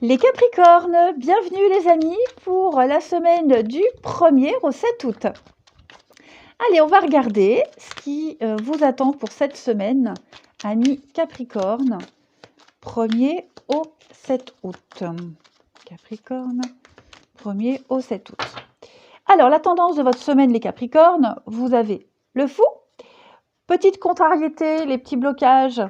Les Capricornes, bienvenue les amis pour la semaine du 1er au 7 août. Allez, on va regarder ce qui vous attend pour cette semaine, amis Capricorne, 1er au 7 août. Capricorne, 1er au 7 août. Alors, la tendance de votre semaine, les Capricornes, vous avez le fou, petite contrariété, les petits blocages,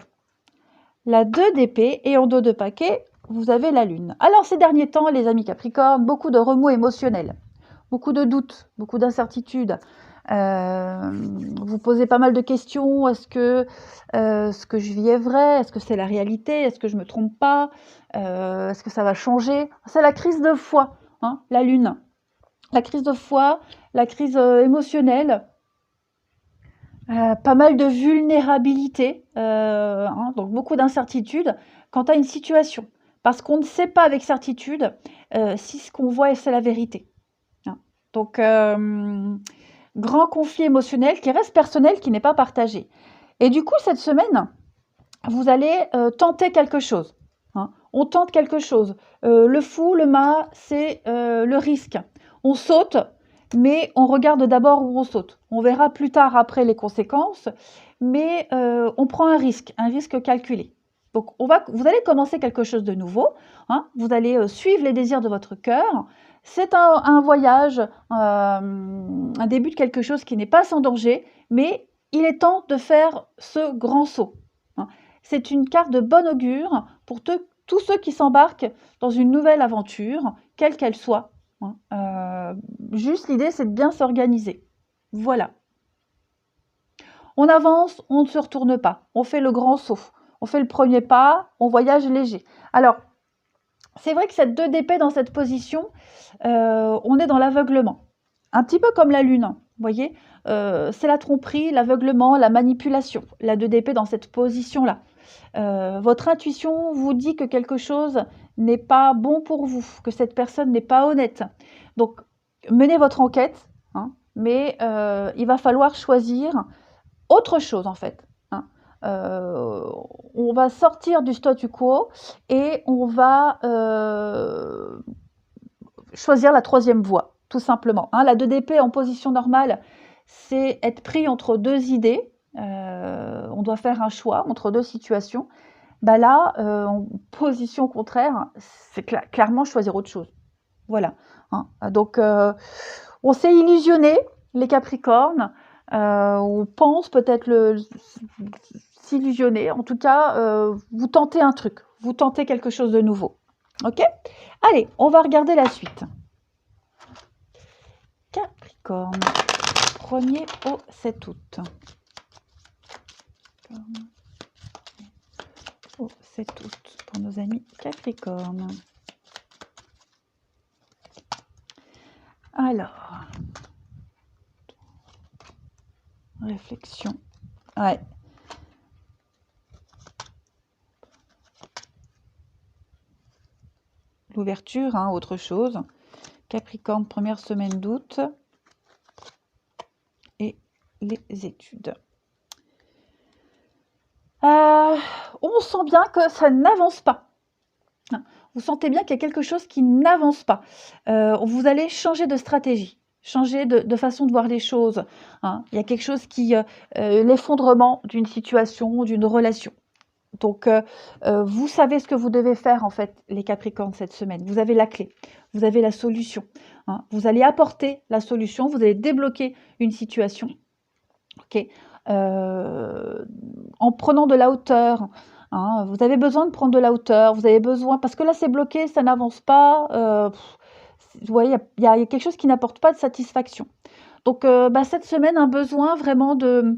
la 2 d'épée et en dos de paquet, vous avez la lune. Alors ces derniers temps, les amis Capricornes, beaucoup de remous émotionnels, beaucoup de doutes, beaucoup d'incertitudes. Vous posez pas mal de questions. Est-ce que ce que je vis est vrai? Est-ce que c'est la réalité? Est-ce que je me trompe pas? Est-ce que ça va changer? C'est la crise de foi, hein, la lune. La crise de foi, la crise émotionnelle. Pas mal de vulnérabilité, donc beaucoup d'incertitudes quant à une situation. Parce qu'on ne sait pas avec certitude si ce qu'on voit c'est la vérité. Hein. Donc, grand conflit émotionnel qui reste personnel, qui n'est pas partagé. Et du coup, cette semaine, vous allez tenter quelque chose. Hein. On tente quelque chose. Le fou, le mât, c'est le risque. On saute, mais on regarde d'abord où on saute. On verra plus tard après les conséquences, mais on prend un risque calculé. Donc vous allez commencer quelque chose de nouveau, hein, vous allez suivre les désirs de votre cœur. C'est un voyage, un début de quelque chose qui n'est pas sans danger, mais il est temps de faire ce grand saut. Hein. C'est une carte de bon augure pour tous ceux qui s'embarquent dans une nouvelle aventure, quelle qu'elle soit. Hein. Juste l'idée, c'est de bien s'organiser. Voilà. On avance, on ne se retourne pas. On fait le grand saut. On fait le premier pas, on voyage léger. Alors, c'est vrai que cette 2 d'épée dans cette position, on est dans l'aveuglement. Un petit peu comme la lune, vous voyez, c'est la tromperie, l'aveuglement, la manipulation. La 2 d'épée dans cette position-là. Votre intuition vous dit que quelque chose n'est pas bon pour vous, que cette personne n'est pas honnête. Donc, menez votre enquête, hein, mais il va falloir choisir autre chose en fait. Hein. On va sortir du statu quo et on va choisir la 3e voie, tout simplement. Hein. La 2 d'épée en position normale, c'est être pris entre 2 idées. On doit faire un choix entre 2 situations. Bah là, en position contraire, c'est clairement choisir autre chose. Voilà. Hein. Donc, on s'est illusionné, les Capricornes. On pense peut-être s'illusionner. En tout cas, vous tentez un truc. Vous tentez quelque chose de nouveau. Ok? Allez, on va regarder la suite. Capricorne, 1er au 7 août. Au 7 août pour nos amis Capricorne. Alors, réflexion. Ouais. L'ouverture, hein, autre chose. Capricorne, première semaine d'août. Et les études. On sent bien que ça n'avance pas. Vous sentez bien qu'il y a quelque chose qui n'avance pas. Vous allez changer de stratégie, changer de façon de voir les choses. Hein. Il y a quelque chose qui... l'effondrement d'une situation, d'une relation. Donc, vous savez ce que vous devez faire, en fait, les Capricornes, cette semaine. Vous avez la clé, vous avez la solution. Hein. Vous allez apporter la solution, vous allez débloquer une situation. Ok. En prenant de la hauteur. Hein, vous avez besoin de prendre de la hauteur, vous avez besoin... Parce que là, c'est bloqué, ça n'avance pas. Vous voyez, il y a quelque chose qui n'apporte pas de satisfaction. Donc, cette semaine, un besoin vraiment de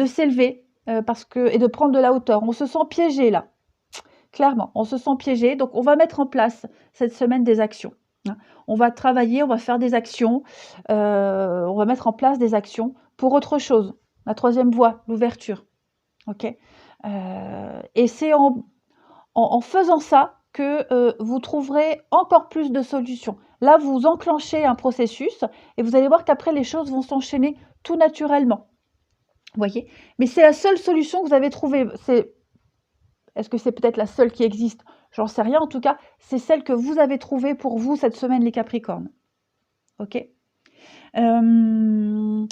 s'élever et de prendre de la hauteur. On se sent piégé, là. Clairement, on se sent piégé. Donc, on va mettre en place cette semaine des actions. Hein. On va travailler, on va faire des actions. On va mettre en place des actions pour autre chose. La 3e voie, l'ouverture. Ok. Et c'est en faisant ça que vous trouverez encore plus de solutions. Là, vous enclenchez un processus et vous allez voir qu'après, les choses vont s'enchaîner tout naturellement. Vous voyez? Mais c'est la seule solution que vous avez trouvée. Est-ce que c'est peut-être la seule qui existe? J'en sais rien. En tout cas, c'est celle que vous avez trouvée pour vous cette semaine, les Capricornes. Ok? Vous,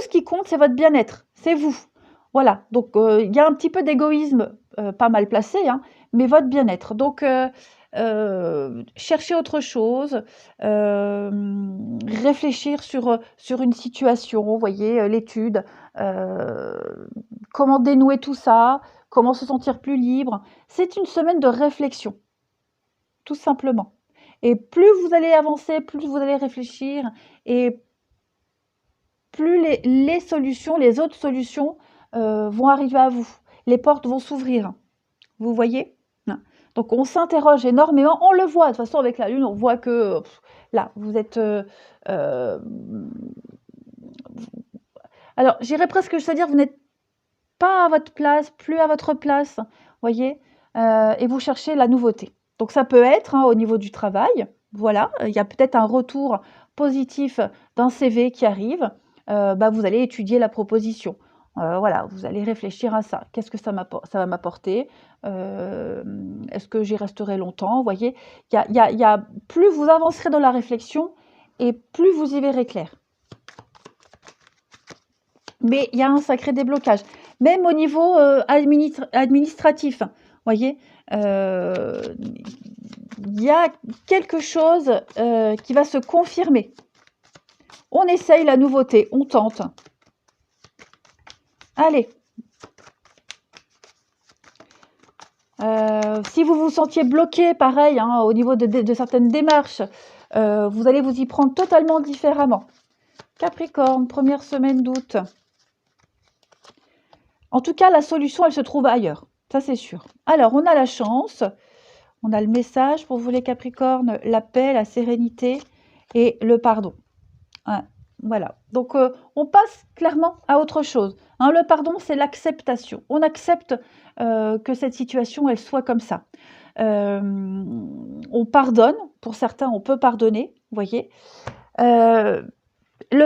ce qui compte, c'est votre bien-être. C'est vous. Voilà. Donc, il y a un petit peu d'égoïsme, pas mal placé, hein, mais votre bien-être. Donc, chercher autre chose, réfléchir sur une situation, vous voyez, l'étude, comment dénouer tout ça, comment se sentir plus libre. C'est une semaine de réflexion, tout simplement. Et plus vous allez avancer, plus vous allez réfléchir, et plus les solutions, les autres solutions vont arriver à vous. Les portes vont s'ouvrir. Vous voyez? Donc on s'interroge énormément, on le voit, de toute façon avec la Lune, on voit que là, vous êtes... alors, j'irais presque jusqu'à dire, vous n'êtes pas à votre place, plus à votre place, voyez, et vous cherchez la nouveauté. Donc ça peut être au niveau du travail, voilà, il y a peut-être un retour positif d'un CV qui arrive, vous allez étudier la proposition. Voilà, vous allez réfléchir à ça. Qu'est-ce que ça va m'apporter? Est-ce que j'y resterai longtemps? Vous voyez, plus vous avancerez dans la réflexion et plus vous y verrez clair. Mais il y a un sacré déblocage. Même au niveau administratif, vous voyez, il y a quelque chose qui va se confirmer. On essaye la nouveauté, on tente. Allez. Si vous vous sentiez bloqué, pareil, au niveau de certaines démarches, vous allez vous y prendre totalement différemment. Capricorne, première semaine d'août. En tout cas, la solution, elle se trouve ailleurs. Ça, c'est sûr. Alors, on a la chance. On a le message pour vous, les Capricornes, la paix, la sérénité et le pardon. Voilà. Donc, on passe clairement à autre chose. Le pardon, c'est l'acceptation. On accepte que cette situation, elle soit comme ça. On pardonne. Pour certains, on peut pardonner. Vous voyez. Le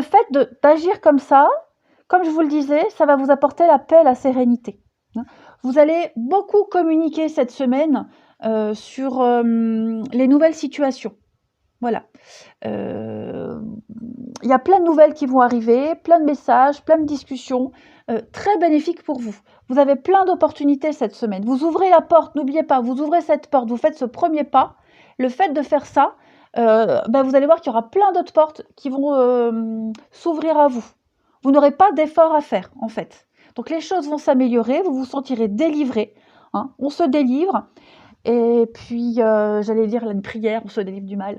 fait d'agir comme ça, comme je vous le disais, ça va vous apporter la paix, la sérénité. Vous allez beaucoup communiquer cette semaine sur les nouvelles situations. Voilà. Il y a plein de nouvelles qui vont arriver, plein de messages, plein de discussions, très bénéfiques pour vous. Vous avez plein d'opportunités cette semaine. Vous ouvrez la porte, n'oubliez pas, vous ouvrez cette porte, vous faites ce premier pas. Le fait de faire ça, vous allez voir qu'il y aura plein d'autres portes qui vont s'ouvrir à vous. Vous n'aurez pas d'effort à faire, en fait. Donc, les choses vont s'améliorer, vous vous sentirez délivré. On se délivre. Et puis, j'allais dire une prière, on se délivre du mal.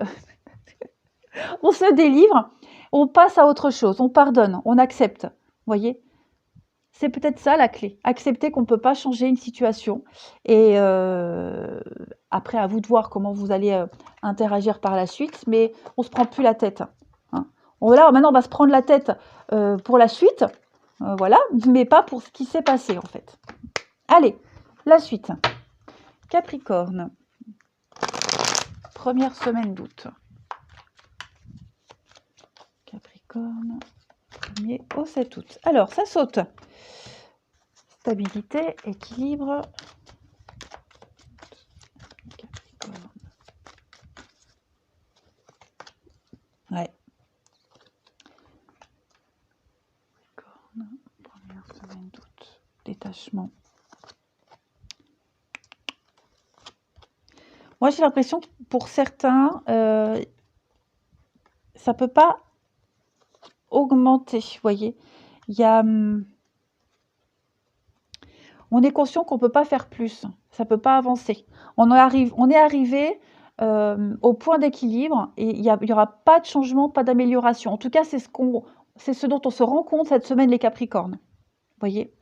On se délivre, on passe à autre chose, on pardonne, on accepte. Vous voyez? C'est peut-être ça la clé. Accepter qu'on ne peut pas changer une situation. Et après, à vous de voir comment vous allez interagir par la suite. Mais on ne se prend plus la tête. Là, maintenant, on va se prendre la tête pour la suite. Voilà. Mais pas pour ce qui s'est passé, en fait. Allez, la suite. Capricorne. Première semaine d'août. Capricorne. 1er au 7 août. Alors, ça saute. Stabilité, équilibre. Capricorne. Ouais. Capricorne, première semaine d'août. Détachement. Moi, j'ai l'impression que pour certains, ça peut pas augmenter, vous voyez. Il y a... on est conscient qu'on ne peut pas faire plus. Ça ne peut pas avancer. On est arrivé au point d'équilibre et il n'y aura pas de changement, pas d'amélioration. En tout cas, c'est ce dont on se rend compte cette semaine, les Capricornes. Vous voyez,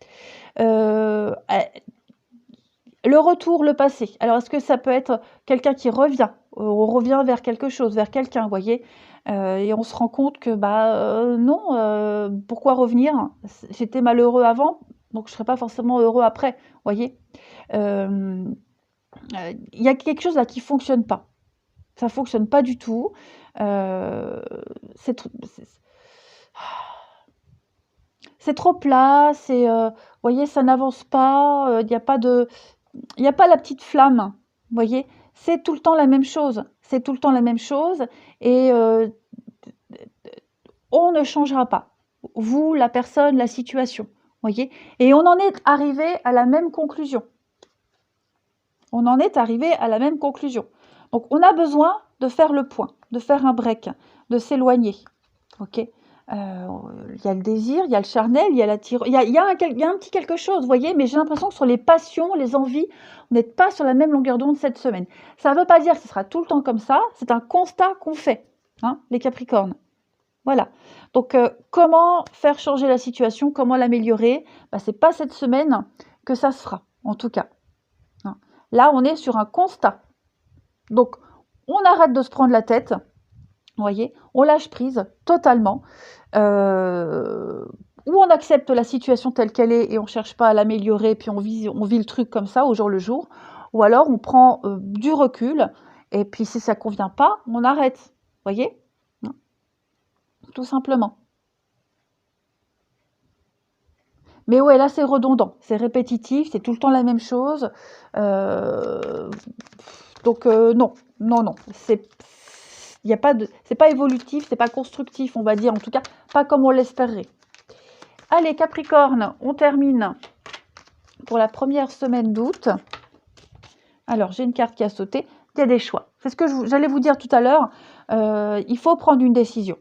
le retour, le passé. Alors, est-ce que ça peut être quelqu'un qui revient? On revient vers quelque chose, vers quelqu'un, vous voyez, et on se rend compte que, non, pourquoi revenir? J'étais malheureux avant, donc je ne serai pas forcément heureux après, vous voyez. Il y a quelque chose là qui ne fonctionne pas. Ça ne fonctionne pas du tout. c'est trop plat, vous voyez, ça n'avance pas, il n'y a pas la petite flamme, vous voyez? C'est tout le temps la même chose, c'est tout le temps la même chose et on ne changera pas. Vous, la personne, la situation, voyez? Et on en est arrivé à la même conclusion. On en est arrivé à la même conclusion. Donc, on a besoin de faire le point, de faire un break, de s'éloigner, ok? Il y a le désir, il y a le charnel, il y a l'attirance, il y a un petit quelque chose, vous voyez, mais j'ai l'impression que sur les passions, les envies, on n'est pas sur la même longueur d'onde cette semaine. Ça ne veut pas dire que ce sera tout le temps comme ça, c'est un constat qu'on fait, hein, les Capricornes. Voilà. Donc, comment faire changer la situation, comment l'améliorer? Ce n'est pas cette semaine que ça se fera, en tout cas. Hein. Là, on est sur un constat. Donc, on arrête de se prendre la tête, vous voyez, on lâche prise totalement, ou on accepte la situation telle qu'elle est et on ne cherche pas à l'améliorer, puis on vit le truc comme ça au jour le jour, ou alors on prend du recul, et puis si ça ne convient pas, on arrête, vous voyez, tout simplement. Mais ouais, là c'est redondant, c'est répétitif, c'est tout le temps la même chose, donc non, c'est pas évolutif, c'est pas constructif, on va dire, en tout cas, pas comme on l'espérait. Allez, Capricorne, on termine pour la première semaine d'août. Alors, j'ai une carte qui a sauté, il y a des choix. C'est ce que j'allais vous dire tout à l'heure, il faut prendre une décision.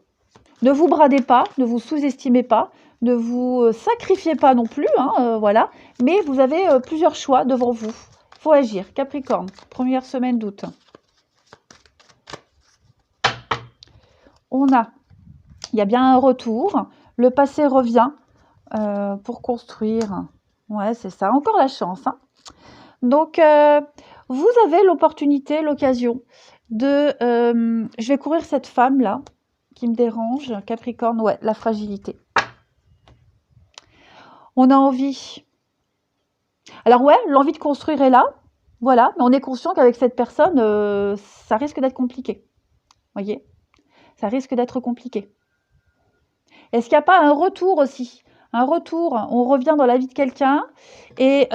Ne vous bradez pas, ne vous sous-estimez pas, ne vous sacrifiez pas non plus, hein, voilà, mais vous avez plusieurs choix devant vous. Il faut agir. Capricorne, première semaine d'août. Il y a bien un retour, le passé revient pour construire. Ouais, c'est ça, encore la chance. Hein. Donc, vous avez l'opportunité, l'occasion de... je vais courir cette femme-là qui me dérange, Capricorne, ouais, la fragilité. On a envie. Alors ouais, l'envie de construire est là, voilà, mais on est conscient qu'avec cette personne, ça risque d'être compliqué. Voyez, ça risque d'être compliqué. Est-ce qu'il n'y a pas un retour aussi? Un retour, on revient dans la vie de quelqu'un et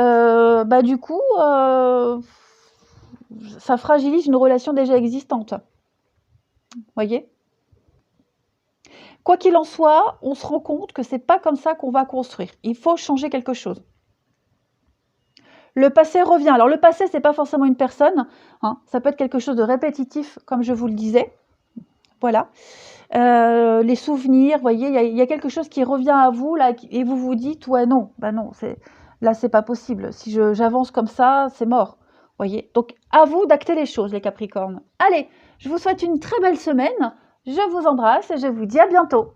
du coup, ça fragilise une relation déjà existante. Voyez? Quoi qu'il en soit, on se rend compte que c'est pas comme ça qu'on va construire. Il faut changer quelque chose. Le passé revient. Alors le passé, c'est pas forcément une personne, hein, ça peut être quelque chose de répétitif, comme je vous le disais. Voilà. Les souvenirs, vous voyez, il y a quelque chose qui revient à vous là, et vous vous dites, ouais, non, non, là, c'est pas possible. Si j'avance comme ça, c'est mort. Voyez. Donc, à vous d'acter les choses, les Capricornes. Allez, je vous souhaite une très belle semaine. Je vous embrasse et je vous dis à bientôt.